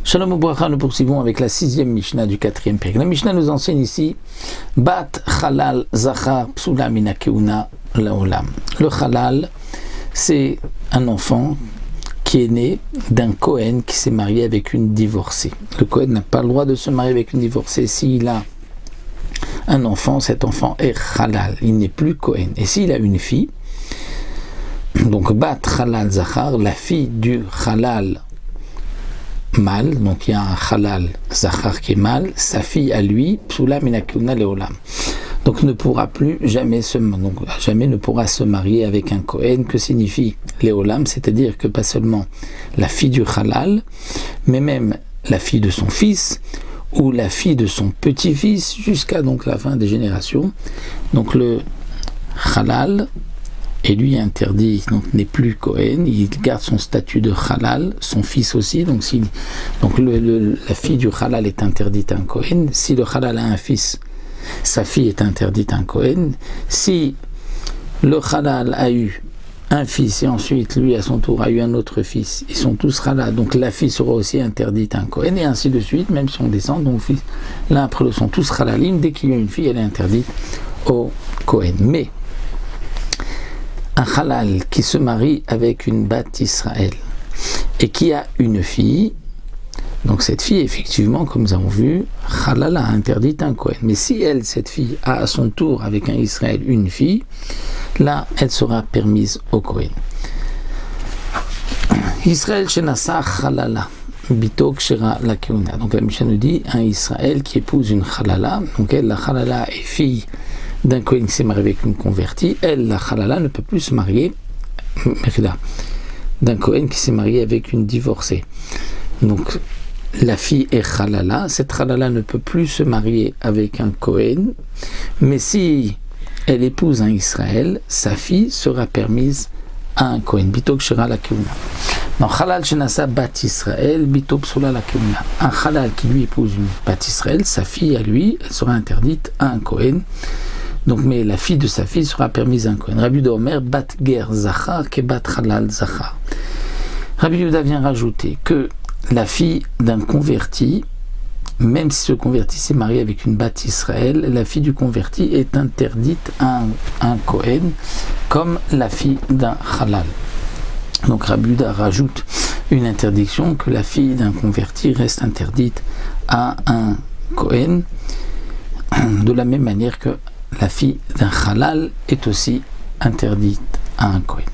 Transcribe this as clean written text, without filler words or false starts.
Shalom Ubracha, nous poursuivons avec la 6e Mishnah du 4e Pérec. La Mishnah nous enseigne ici Bat Halal Zachar Psula Mina Keuna Laolam. Le Halal, c'est un enfant qui est né d'un Kohen qui s'est marié avec une divorcée. Le Kohen n'a pas le droit de se marier avec une divorcée. S'il a un enfant, cet enfant est Halal, il n'est plus Kohen. Et s'il a une fille, donc Bat Halal Zachar, la fille du Halal mâle, donc il y a un halal zachar qui est mâle, sa fille à lui, psula mina keuna leolam. Donc ne pourra plus jamais ne pourra se marier avec un Kohen. Que signifie leolam? C'est-à-dire que pas seulement la fille du halal, mais même la fille de son fils ou la fille de son petit-fils jusqu'à donc la fin des générations. Donc le halal et lui interdit, donc n'est plus Kohen, il garde son statut de halal, son fils aussi, donc la fille du halal est interdite à un Kohen. Si le halal a un fils, sa fille est interdite à un Kohen. Si le halal a eu un fils et ensuite lui à son tour a eu un autre fils, ils sont tous halal, donc la fille sera aussi interdite à un Kohen, et ainsi de suite, même si on descend, donc l'un après l'autre sont tous halalim. Dès qu'il y a une fille, elle est interdite au Kohen. Mais un halal qui se marie avec une bat Israël et qui a une fille, donc cette fille, effectivement, comme nous avons vu, halal a interdit un Kohen. Mais si cette fille, a à son tour avec un Israël une fille, là, elle sera permise au Kohen. Israël shenasa halala bitok shera la keuna. Donc la Mishnah nous dit un Israël qui épouse une halala, donc elle, la halala est fille d'un Kohen qui s'est marié avec une convertie, elle, la halala, ne peut plus se marier d'un Kohen qui s'est marié avec une divorcée. Donc la fille est halala, cette halala ne peut plus se marier avec un Kohen, mais si elle épouse un Israël, sa fille sera permise à un Kohen. Bitok shera la keuna. Non, halal shenasa bat Israël, bitok psula la keuna. Un halal qui lui épouse une bat Israël, sa fille à lui, elle sera interdite à un Kohen. Donc, mais la fille de sa fille sera permise à un Kohen. Rabbi Yehuda Omer, bat ger zachar ke bat halal zachar. Rabbi Yehuda vient rajouter que la fille d'un converti, même si ce converti s'est marié avec une bat Israël, la fille du converti est interdite à un Kohen, comme la fille d'un halal. Donc Rabbi Yehuda rajoute une interdiction que la fille d'un converti reste interdite à un Kohen, de la même manière que la fille d'un halal est aussi interdite à un Kohen.